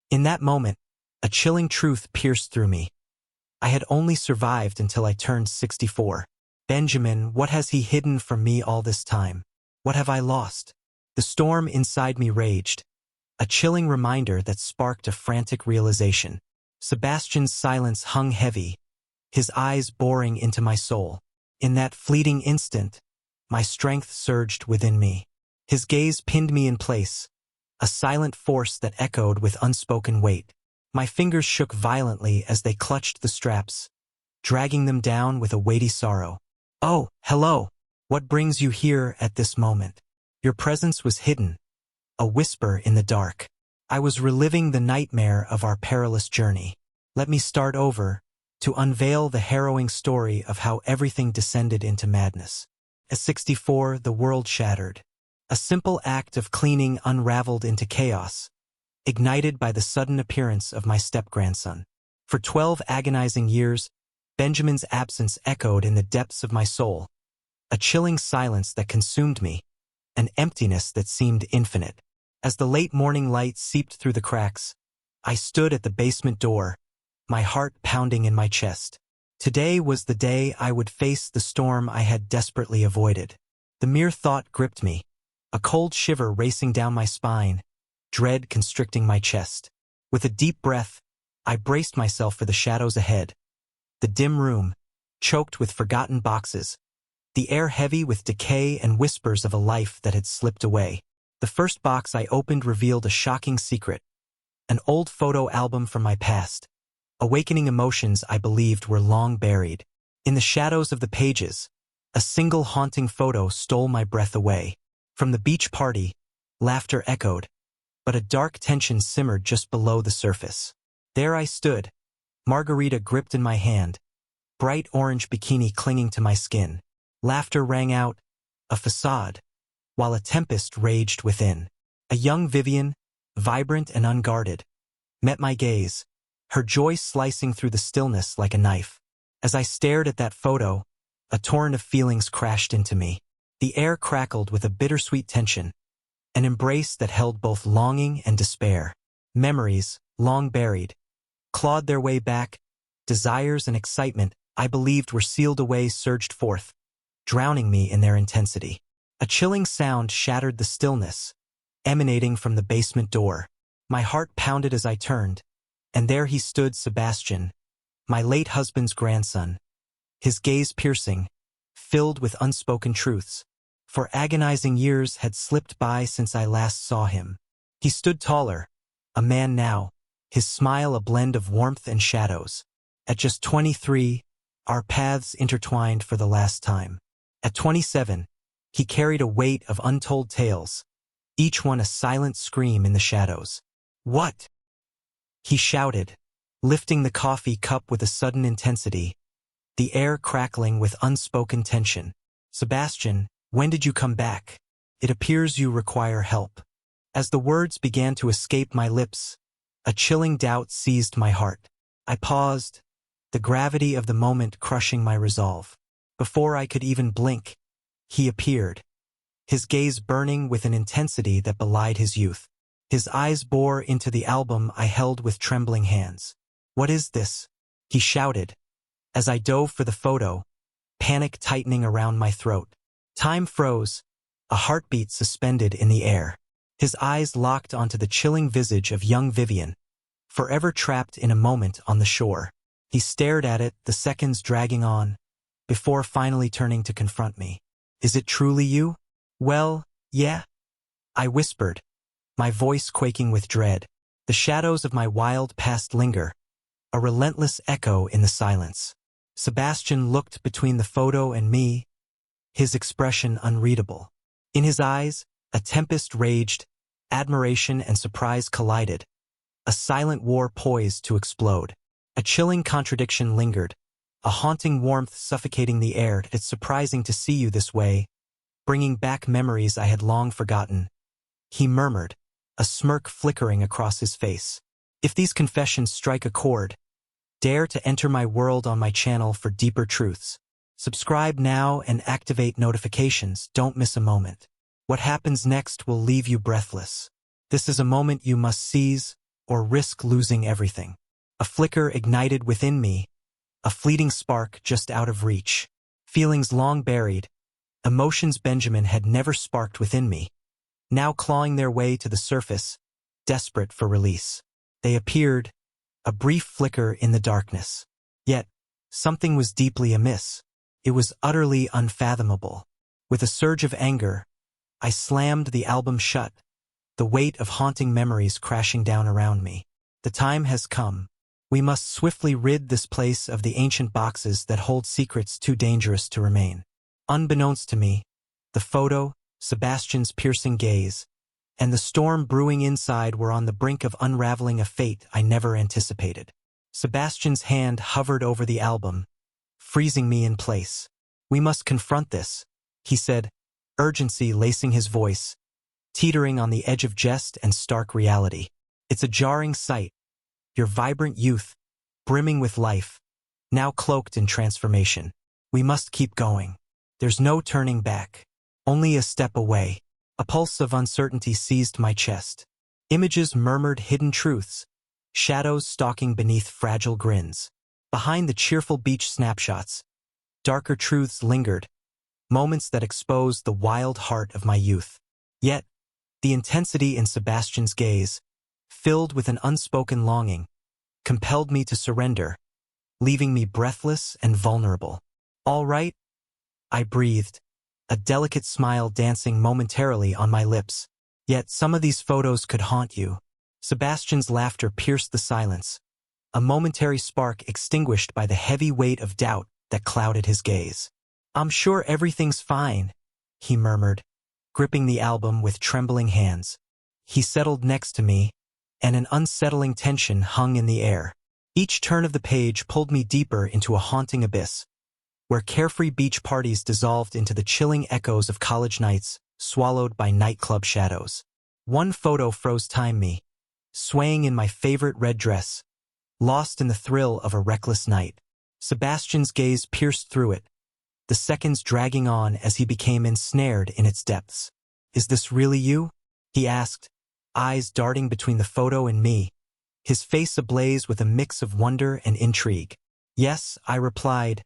In that moment, a chilling truth pierced through me. I had only survived until I turned 64. Benjamin, what has he hidden from me all this time? What have I lost? The storm inside me raged, a chilling reminder that sparked a frantic realization. Sebastian's silence hung heavy, his eyes boring into my soul. In that fleeting instant, my strength surged within me. His gaze pinned me in place, a silent force that echoed with unspoken weight. My fingers shook violently as they clutched the straps, dragging them down with a weighty sorrow. "Oh, hello! What brings you here at this moment?" Your presence was hidden, a whisper in the dark. I was reliving the nightmare of our perilous journey. Let me start over, to unveil the harrowing story of how everything descended into madness. At 64, the world shattered. A simple act of cleaning unraveled into chaos, ignited by the sudden appearance of my step-grandson. For 12 agonizing years, Benjamin's absence echoed in the depths of my soul, a chilling silence that consumed me, an emptiness that seemed infinite. As the late morning light seeped through the cracks, I stood at the basement door, my heart pounding in my chest. Today was the day I would face the storm I had desperately avoided. The mere thought gripped me, a cold shiver racing down my spine, dread constricting my chest. With a deep breath, I braced myself for the shadows ahead. The dim room, choked with forgotten boxes, the air heavy with decay and whispers of a life that had slipped away. The first box I opened revealed a shocking secret, an old photo album from my past, awakening emotions I believed were long buried. In the shadows of the pages, a single haunting photo stole my breath away. From the beach party, laughter echoed, but a dark tension simmered just below the surface. There I stood, margarita gripped in my hand, bright orange bikini clinging to my skin. Laughter rang out, a facade, while a tempest raged within. A young Vivian, vibrant and unguarded, met my gaze, her joy slicing through the stillness like a knife. As I stared at that photo, a torrent of feelings crashed into me. The air crackled with a bittersweet tension, an embrace that held both longing and despair. Memories, long buried, clawed their way back, desires and excitement I believed were sealed away surged forth, drowning me in their intensity. A chilling sound shattered the stillness, emanating from the basement door. My heart pounded as I turned, and there he stood, Sebastian, my late husband's grandson, his gaze piercing, filled with unspoken truths. For agonizing years had slipped by since I last saw him. He stood taller, a man now, his smile a blend of warmth and shadows. At just 23, our paths intertwined for the last time. At 27, he carried a weight of untold tales, each one a silent scream in the shadows. "What?" he shouted, lifting the coffee cup with a sudden intensity, the air crackling with unspoken tension. "Sebastian, when did you come back? It appears you require help." As the words began to escape my lips, a chilling doubt seized my heart. I paused, the gravity of the moment crushing my resolve. Before I could even blink, he appeared, his gaze burning with an intensity that belied his youth. His eyes bore into the album I held with trembling hands. "What is this?" he shouted, as I dove for the photo, panic tightening around my throat. Time froze, a heartbeat suspended in the air. His eyes locked onto the chilling visage of young Vivian, forever trapped in a moment on the shore. He stared at it, the seconds dragging on, before finally turning to confront me. "Is it truly you?" "Well, yeah," I whispered, my voice quaking with dread. The shadows of my wild past linger, a relentless echo in the silence. Sebastian looked between the photo and me, his expression unreadable. In his eyes, a tempest raged, admiration and surprise collided, a silent war poised to explode. A chilling contradiction lingered, a haunting warmth suffocating the air. "It's surprising to see you this way, bringing back memories I had long forgotten," he murmured, a smirk flickering across his face. "If these confessions strike a chord, dare to enter my world on my channel for deeper truths. Subscribe now and activate notifications. Don't miss a moment. What happens next will leave you breathless. This is a moment you must seize, or risk losing everything. A flicker ignited within me, a fleeting spark just out of reach. Feelings long buried, emotions Benjamin had never sparked within me, now clawing their way to the surface, desperate for release. They appeared, a brief flicker in the darkness. Yet, something was deeply amiss. It was utterly unfathomable. With a surge of anger, I slammed the album shut, the weight of haunting memories crashing down around me. The time has come. We must swiftly rid this place of the ancient boxes that hold secrets too dangerous to remain. Unbeknownst to me, the photo, Sebastian's piercing gaze, and the storm brewing inside were on the brink of unraveling a fate I never anticipated. Sebastian's hand hovered over the album, freezing me in place. "We must confront this," he said, urgency lacing his voice, teetering on the edge of jest and stark reality. "It's a jarring sight. Your vibrant youth, brimming with life, now cloaked in transformation. We must keep going. There's no turning back. Only a step away." A pulse of uncertainty seized my chest. Images murmured hidden truths, shadows stalking beneath fragile grins. Behind the cheerful beach snapshots, darker truths lingered, moments that exposed the wild heart of my youth. Yet, the intensity in Sebastian's gaze, filled with an unspoken longing, compelled me to surrender, leaving me breathless and vulnerable. "All right?" I breathed, a delicate smile dancing momentarily on my lips. "Yet some of these photos could haunt you." Sebastian's laughter pierced the silence, a momentary spark extinguished by the heavy weight of doubt that clouded his gaze. "I'm sure everything's fine," he murmured, gripping the album with trembling hands. He settled next to me, and an unsettling tension hung in the air. Each turn of the page pulled me deeper into a haunting abyss, where carefree beach parties dissolved into the chilling echoes of college nights, swallowed by nightclub shadows. One photo froze time me, swaying in my favorite red dress, lost in the thrill of a reckless night. Sebastian's gaze pierced through it, the seconds dragging on as he became ensnared in its depths. "Is this really you?" he asked, eyes darting between the photo and me, his face ablaze with a mix of wonder and intrigue. "Yes," I replied,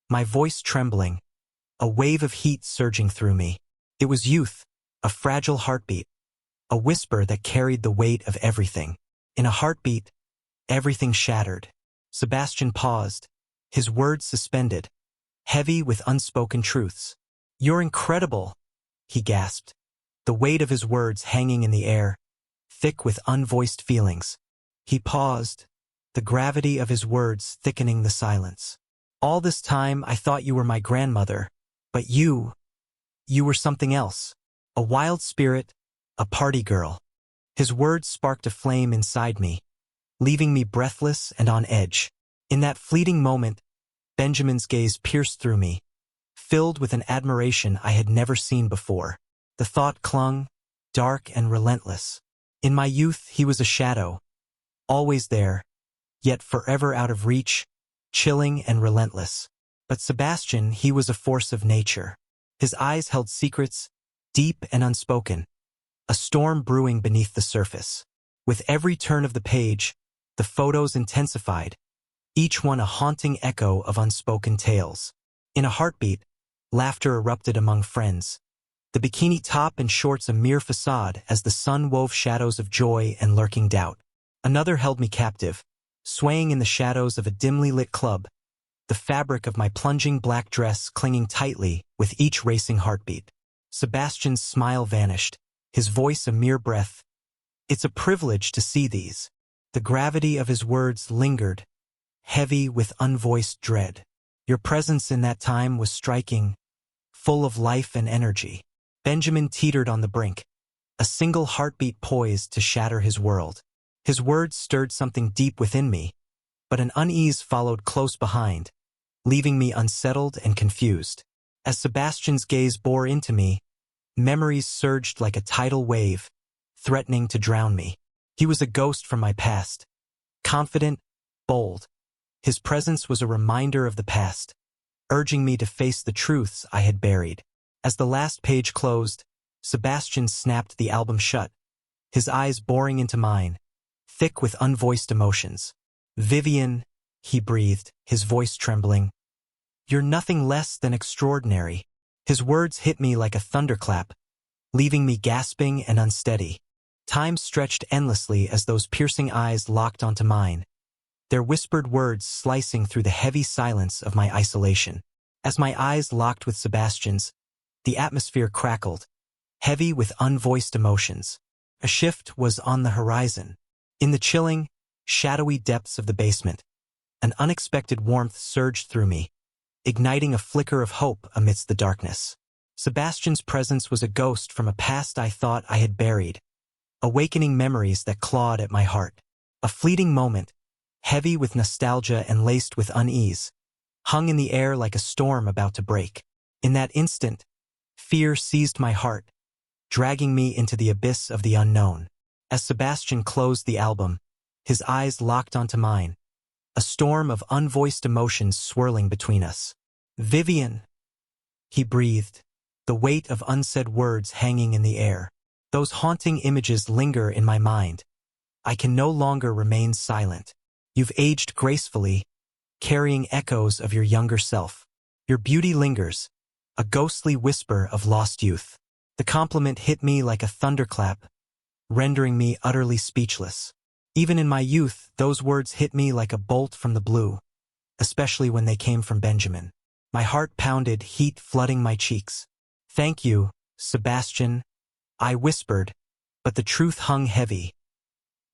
my voice trembling, a wave of heat surging through me. It was youth, a fragile heartbeat, a whisper that carried the weight of everything. In a heartbeat, everything shattered. Sebastian paused, his words suspended, heavy with unspoken truths. "You're incredible," he gasped, the weight of his words hanging in the air, thick with unvoiced feelings. He paused, the gravity of his words thickening the silence. "All this time I thought you were my grandmother, but you were something else. A wild spirit, a party girl." His words sparked a flame inside me, leaving me breathless and on edge. In that fleeting moment, Benjamin's gaze pierced through me, filled with an admiration I had never seen before. The thought clung, dark and relentless. In my youth he was a shadow, always there, yet forever out of reach, chilling and relentless. But Sebastian, he was a force of nature. His eyes held secrets, deep and unspoken, a storm brewing beneath the surface. With every turn of the page, the photos intensified, each one a haunting echo of unspoken tales. In a heartbeat, laughter erupted among friends, the bikini top and shorts a mere facade as the sun wove shadows of joy and lurking doubt. Another held me captive, swaying in the shadows of a dimly lit club, the fabric of my plunging black dress clinging tightly with each racing heartbeat. Sebastian's smile vanished, his voice a mere breath. "It's a privilege to see these." The gravity of his words lingered, heavy with unvoiced dread. "Your presence in that time was striking, full of life and energy." Benjamin teetered on the brink, a single heartbeat poised to shatter his world. His words stirred something deep within me, but an unease followed close behind, leaving me unsettled and confused. As Sebastian's gaze bore into me, memories surged like a tidal wave, threatening to drown me. He was a ghost from my past, confident, bold. His presence was a reminder of the past, urging me to face the truths I had buried. As the last page closed, Sebastian snapped the album shut, his eyes boring into mine, thick with unvoiced emotions. "Vivian," he breathed, his voice trembling. "You're nothing less than extraordinary." His words hit me like a thunderclap, leaving me gasping and unsteady. Time stretched endlessly as those piercing eyes locked onto mine, their whispered words slicing through the heavy silence of my isolation. As my eyes locked with Sebastian's, the atmosphere crackled, heavy with unvoiced emotions. A shift was on the horizon. In the chilling, shadowy depths of the basement, an unexpected warmth surged through me, igniting a flicker of hope amidst the darkness. Sebastian's presence was a ghost from a past I thought I had buried, awakening memories that clawed at my heart. A fleeting moment, heavy with nostalgia and laced with unease, hung in the air like a storm about to break. In that instant, fear seized my heart, dragging me into the abyss of the unknown. As Sebastian closed the album, his eyes locked onto mine, a storm of unvoiced emotions swirling between us. "Vivian," he breathed, the weight of unsaid words hanging in the air. Those haunting images linger in my mind. I can no longer remain silent. You've aged gracefully, carrying echoes of your younger self. Your beauty lingers, a ghostly whisper of lost youth. The compliment hit me like a thunderclap, rendering me utterly speechless. Even in my youth, those words hit me like a bolt from the blue, especially when they came from Benjamin. My heart pounded, heat flooding my cheeks. "Thank you, Sebastian," I whispered, but the truth hung heavy.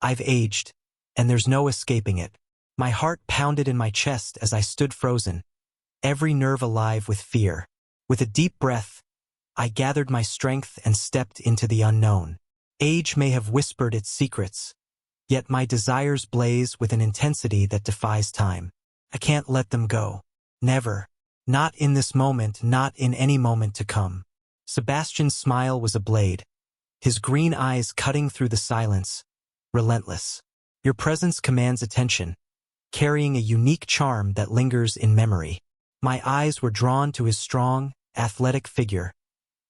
I've aged, and there's no escaping it. My heart pounded in my chest as I stood frozen, every nerve alive with fear. With a deep breath, I gathered my strength and stepped into the unknown. Age may have whispered its secrets, yet my desires blaze with an intensity that defies time. I can't let them go. Never. Not in this moment, not in any moment to come. Sebastian's smile was a blade, his green eyes cutting through the silence, relentless. Your presence commands attention, carrying a unique charm that lingers in memory. My eyes were drawn to his strong, athletic figure,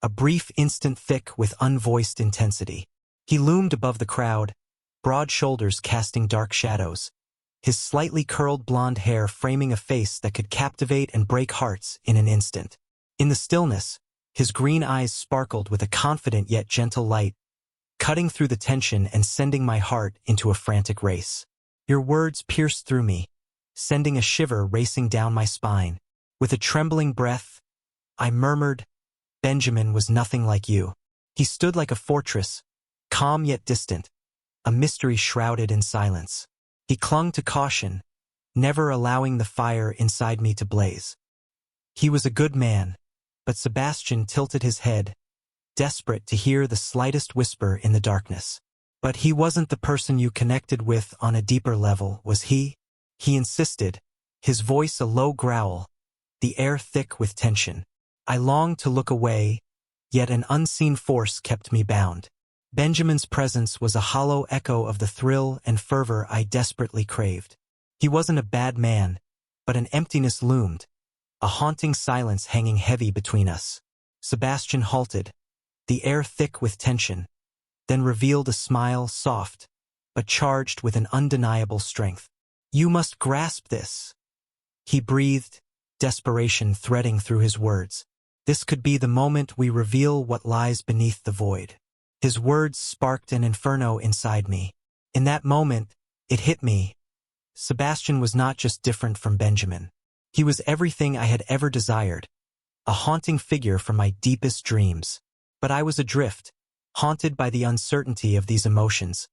a brief instant thick with unvoiced intensity. He loomed above the crowd, broad shoulders casting dark shadows, his slightly curled blonde hair framing a face that could captivate and break hearts in an instant. In the stillness, his green eyes sparkled with a confident yet gentle light, cutting through the tension and sending my heart into a frantic race. Your words pierced through me, sending a shiver racing down my spine. With a trembling breath, I murmured, "Benjamin was nothing like you." He stood like a fortress, calm yet distant, a mystery shrouded in silence. He clung to caution, never allowing the fire inside me to blaze. He was a good man, but Sebastian tilted his head, desperate to hear the slightest whisper in the darkness. "But he wasn't the person you connected with on a deeper level, was he?" He insisted, his voice a low growl, the air thick with tension. I longed to look away, yet an unseen force kept me bound. Benjamin's presence was a hollow echo of the thrill and fervor I desperately craved. He wasn't a bad man, but an emptiness loomed, a haunting silence hanging heavy between us. Sebastian halted, the air thick with tension, then revealed a smile soft, but charged with an undeniable strength. "You must grasp this," he breathed, desperation threading through his words. "This could be the moment we reveal what lies beneath the void." His words sparked an inferno inside me. In that moment, it hit me. Sebastian was not just different from Benjamin. He was everything I had ever desired, a haunting figure from my deepest dreams. But I was adrift, haunted by the uncertainty of these emotions,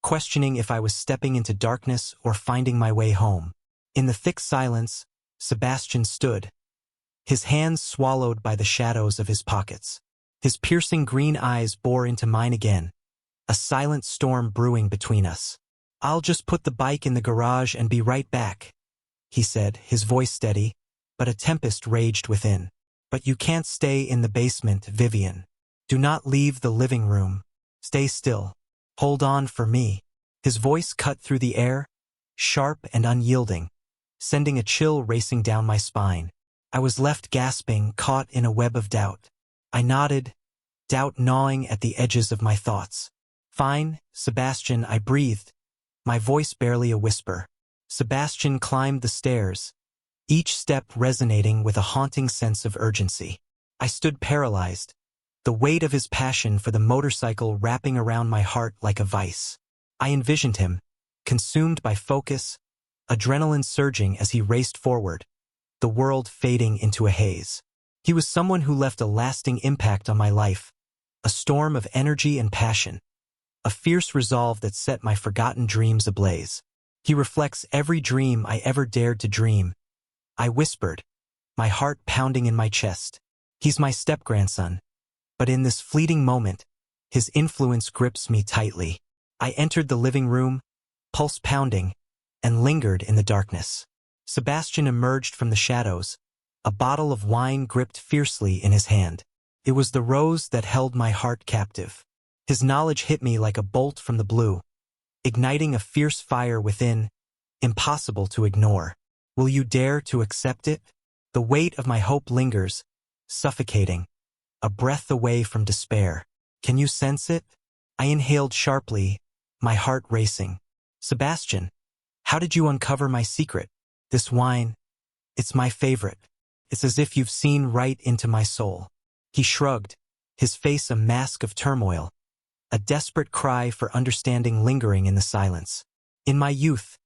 questioning if I was stepping into darkness or finding my way home. In the thick silence, Sebastian stood, his hands swallowed by the shadows of his pockets. His piercing green eyes bore into mine again, a silent storm brewing between us. "I'll just put the bike in the garage and be right back," he said, his voice steady, but a tempest raged within. "But you can't stay in the basement, Vivian. Do not leave the living room. Stay still. Hold on for me." His voice cut through the air, sharp and unyielding, sending a chill racing down my spine. I was left gasping, caught in a web of doubt. I nodded, doubt gnawing at the edges of my thoughts. "Fine, Sebastian," I breathed, my voice barely a whisper. Sebastian climbed the stairs, each step resonating with a haunting sense of urgency. I stood paralyzed, the weight of his passion for the motorcycle wrapping around my heart like a vice. I envisioned him, consumed by focus, adrenaline surging as he raced forward, the world fading into a haze. He was someone who left a lasting impact on my life, a storm of energy and passion, a fierce resolve that set my forgotten dreams ablaze. He reflects every dream I ever dared to dream, I whispered, my heart pounding in my chest. He's my step-grandson, but in this fleeting moment, his influence grips me tightly. I entered the living room, pulse pounding, and lingered in the darkness. Sebastian emerged from the shadows, a bottle of wine gripped fiercely in his hand. It was the rose that held my heart captive. His knowledge hit me like a bolt from the blue, igniting a fierce fire within, impossible to ignore. Will you dare to accept it? The weight of my hope lingers, suffocating, a breath away from despair. Can you sense it? I inhaled sharply, my heart racing. Sebastian, how did you uncover my secret? This wine, it's my favorite. It's as if you've seen right into my soul. He shrugged, his face a mask of turmoil, a desperate cry for understanding lingering in the silence. In my youth,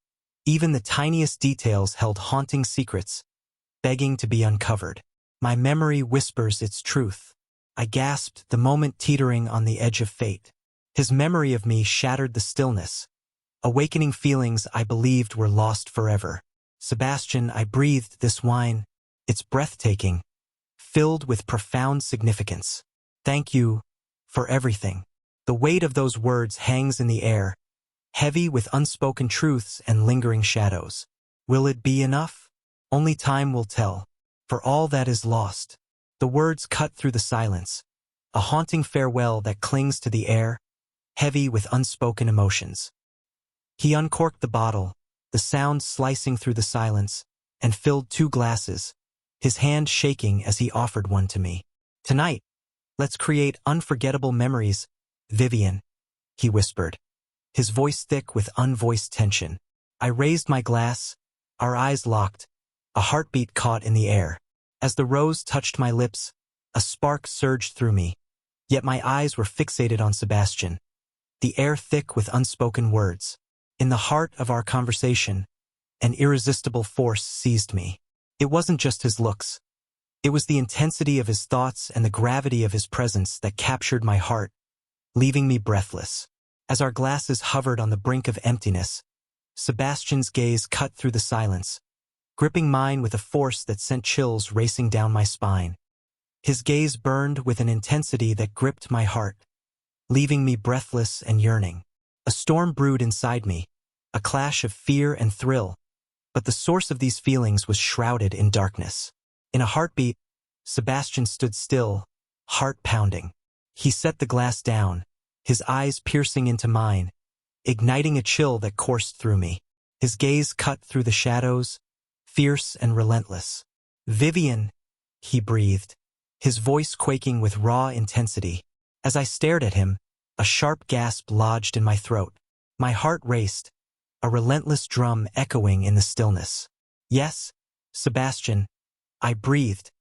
even the tiniest details held haunting secrets, begging to be uncovered. My memory whispers its truth. I gasped, the moment teetering on the edge of fate. His memory of me shattered the stillness, awakening feelings I believed were lost forever. Sebastian, I breathed this wine. It's breathtaking, filled with profound significance. Thank you for everything. The weight of those words hangs in the air, heavy with unspoken truths and lingering shadows. Will it be enough? Only time will tell. For all that is lost. The words cut through the silence, a haunting farewell that clings to the air, heavy with unspoken emotions. He uncorked the bottle, the sound slicing through the silence, and filled 2 glasses, his hand shaking as he offered one to me. Tonight, let's create unforgettable memories, Vivian, he whispered, his voice thick with unvoiced tension. I raised my glass, our eyes locked, a heartbeat caught in the air. As the rose touched my lips, a spark surged through me, yet my eyes were fixated on Sebastian, the air thick with unspoken words. In the heart of our conversation, an irresistible force seized me. It wasn't just his looks. It was the intensity of his thoughts and the gravity of his presence that captured my heart, leaving me breathless. As our glasses hovered on the brink of emptiness, Sebastian's gaze cut through the silence, gripping mine with a force that sent chills racing down my spine. His gaze burned with an intensity that gripped my heart, leaving me breathless and yearning. A storm brewed inside me, a clash of fear and thrill, but the source of these feelings was shrouded in darkness. In a heartbeat, Sebastian stood still, heart pounding. He set the glass down, his eyes piercing into mine, igniting a chill that coursed through me. His gaze cut through the shadows, fierce and relentless. Vivian, he breathed, his voice quaking with raw intensity. As I stared at him, a sharp gasp lodged in my throat. My heart raced, a relentless drum echoing in the stillness. Yes, Sebastian, I breathed,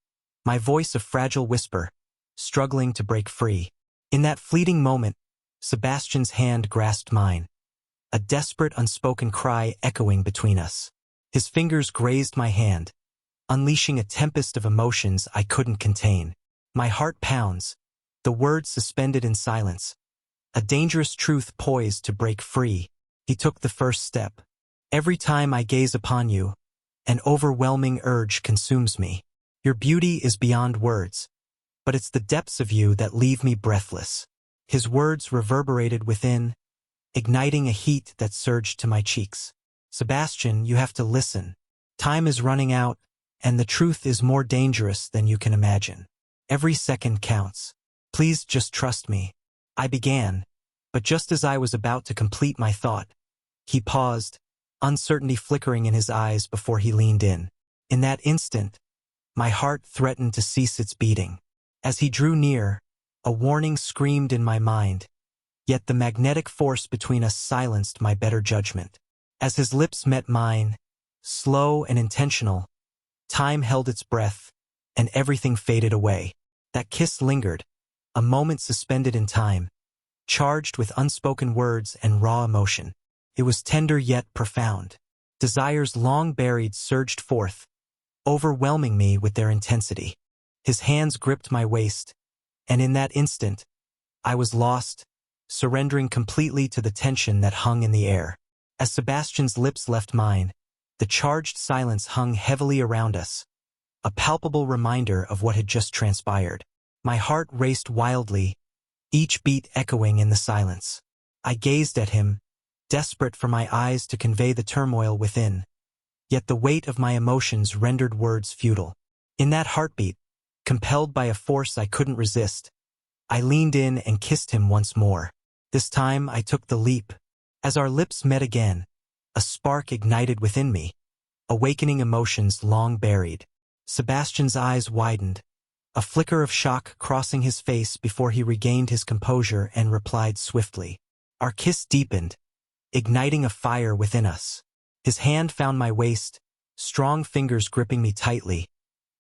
my voice a fragile whisper, struggling to break free. In that fleeting moment, Sebastian's hand grasped mine, a desperate unspoken cry echoing between us. His fingers grazed my hand, unleashing a tempest of emotions I couldn't contain. My heart pounds, the words suspended in silence, a dangerous truth poised to break free. He took the first step. Every time I gaze upon you, an overwhelming urge consumes me. Your beauty is beyond words, but it's the depths of you that leave me breathless. His words reverberated within, igniting a heat that surged to my cheeks. Sebastian, you have to listen. Time is running out, and the truth is more dangerous than you can imagine. Every second counts. Please just trust me. I began, but just as I was about to complete my thought, he paused, uncertainty flickering in his eyes before he leaned in. In that instant, my heart threatened to cease its beating. As he drew near, a warning screamed in my mind. Yet the magnetic force between us silenced my better judgment. As his lips met mine, slow and intentional, time held its breath, and everything faded away. That kiss lingered, a moment suspended in time, charged with unspoken words and raw emotion. It was tender yet profound. Desires long buried surged forth, overwhelming me with their intensity. His hands gripped my waist, and in that instant, I was lost, surrendering completely to the tension that hung in the air. As Sebastian's lips left mine, the charged silence hung heavily around us, a palpable reminder of what had just transpired. My heart raced wildly, each beat echoing in the silence. I gazed at him, desperate for my eyes to convey the turmoil within. Yet the weight of my emotions rendered words futile. In that heartbeat, compelled by a force I couldn't resist, I leaned in and kissed him once more. This time I took the leap. As our lips met again, a spark ignited within me, awakening emotions long buried. Sebastian's eyes widened, a flicker of shock crossing his face before he regained his composure and replied swiftly. Our kiss deepened, igniting a fire within us. His hand found my waist, strong fingers gripping me tightly,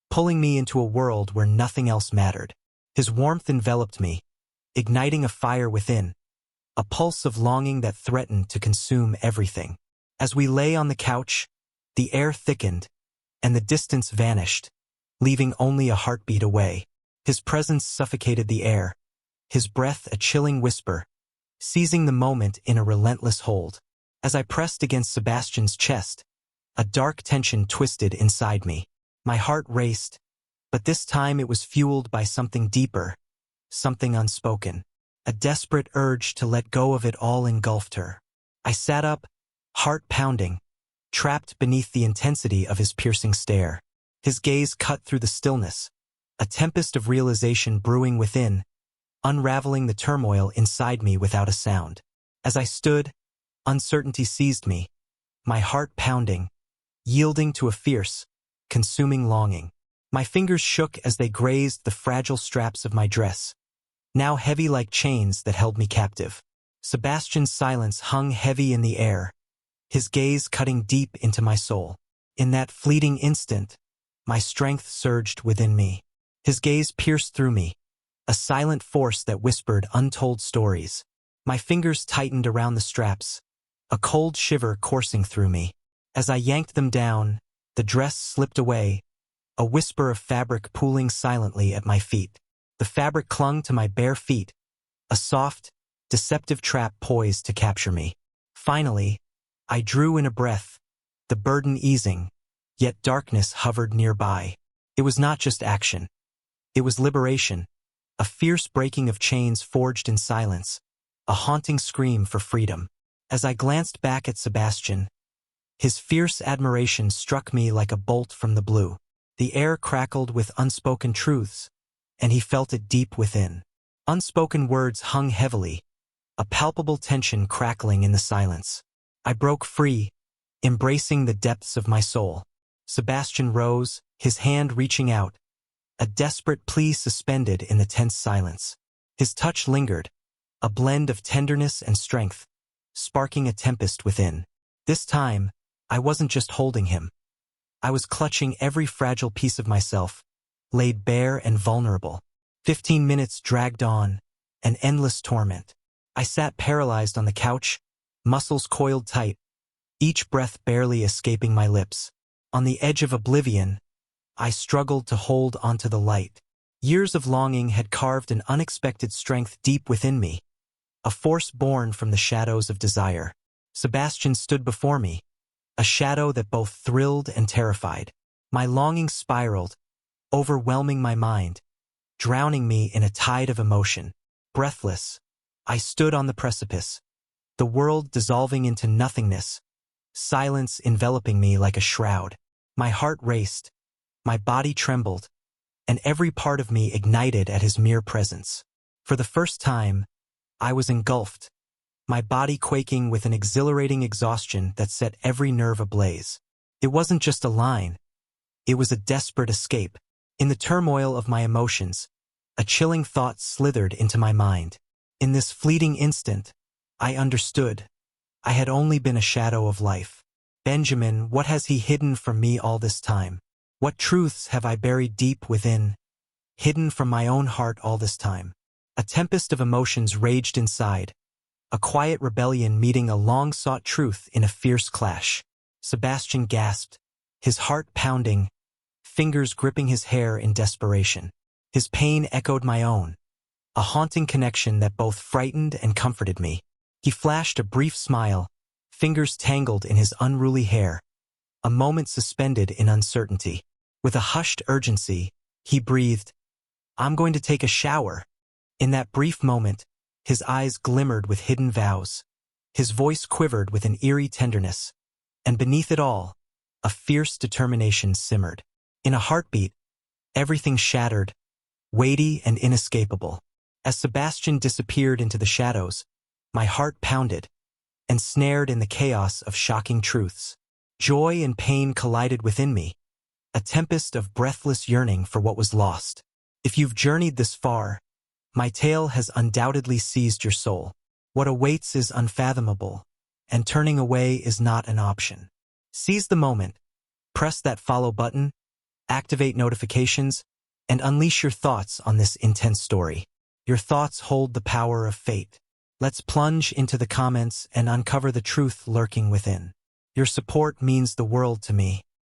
pulling me into a world where nothing else mattered. His warmth enveloped me, igniting a fire within, a pulse of longing that threatened to consume everything. As we lay on the couch, the air thickened, and the distance vanished, leaving only a heartbeat away. His presence suffocated the air, his breath a chilling whisper, seizing the moment in a relentless hold. As I pressed against Sebastian's chest, a dark tension twisted inside me. My heart raced, but this time it was fueled by something deeper, something unspoken. A desperate urge to let go of it all engulfed her. I sat up, heart pounding, trapped beneath the intensity of his piercing stare. His gaze cut through the stillness, a tempest of realization brewing within, unraveling the turmoil inside me without a sound. As I stood, uncertainty seized me, my heart pounding, yielding to a fierce, consuming longing. My fingers shook as they grazed the fragile straps of my dress, now heavy like chains that held me captive. Sebastian's silence hung heavy in the air, his gaze cutting deep into my soul. In that fleeting instant, my strength surged within me. His gaze pierced through me, a silent force that whispered untold stories. My fingers tightened around the straps, a cold shiver coursing through me. As I yanked them down, the dress slipped away, a whisper of fabric pooling silently at my feet. The fabric clung to my bare feet, a soft, deceptive trap poised to capture me. Finally, I drew in a breath, the burden easing, yet darkness hovered nearby. It was not just action. It was liberation, a fierce breaking of chains forged in silence, a haunting scream for freedom. As I glanced back at Sebastian, his fierce admiration struck me like a bolt from the blue. The air crackled with unspoken truths, and he felt it deep within. Unspoken words hung heavily, a palpable tension crackling in the silence. I broke free, embracing the depths of my soul. Sebastian rose, his hand reaching out, a desperate plea suspended in the tense silence. His touch lingered, a blend of tenderness and strength, sparking a tempest within. This time, I wasn't just holding him. I was clutching every fragile piece of myself, laid bare and vulnerable. 15 minutes dragged on, an endless torment. I sat paralyzed on the couch, muscles coiled tight, each breath barely escaping my lips. On the edge of oblivion, I struggled to hold onto the light. Years of longing had carved an unexpected strength deep within me, a force born from the shadows of desire. Sebastian stood before me, a shadow that both thrilled and terrified. My longing spiraled, overwhelming my mind, drowning me in a tide of emotion. Breathless, I stood on the precipice, the world dissolving into nothingness, silence enveloping me like a shroud. My heart raced, my body trembled, and every part of me ignited at his mere presence. For the first time, I was engulfed, my body quaking with an exhilarating exhaustion that set every nerve ablaze. It wasn't just a line. It was a desperate escape. In the turmoil of my emotions, a chilling thought slithered into my mind. In this fleeting instant, I understood. I had only been a shadow of life. Benjamin, what has he hidden from me all this time? What truths have I buried deep within, hidden from my own heart all this time? A tempest of emotions raged inside, a quiet rebellion meeting a long-sought truth in a fierce clash. Sebastian gasped, his heart pounding, fingers gripping his hair in desperation. His pain echoed my own, a haunting connection that both frightened and comforted me. He flashed a brief smile, fingers tangled in his unruly hair, a moment suspended in uncertainty. With a hushed urgency, he breathed, "I'm going to take a shower." In that brief moment, his eyes glimmered with hidden vows. His voice quivered with an eerie tenderness, and beneath it all, a fierce determination simmered. In a heartbeat, everything shattered, weighty and inescapable. As Sebastian disappeared into the shadows, my heart pounded, ensnared in the chaos of shocking truths. Joy and pain collided within me, a tempest of breathless yearning for what was lost. If you've journeyed this far, my tale has undoubtedly seized your soul. What awaits is unfathomable, and turning away is not an option. Seize the moment, press that follow button, activate notifications, and unleash your thoughts on this intense story. Your thoughts hold the power of fate. Let's plunge into the comments and uncover the truth lurking within. Your support means the world to me.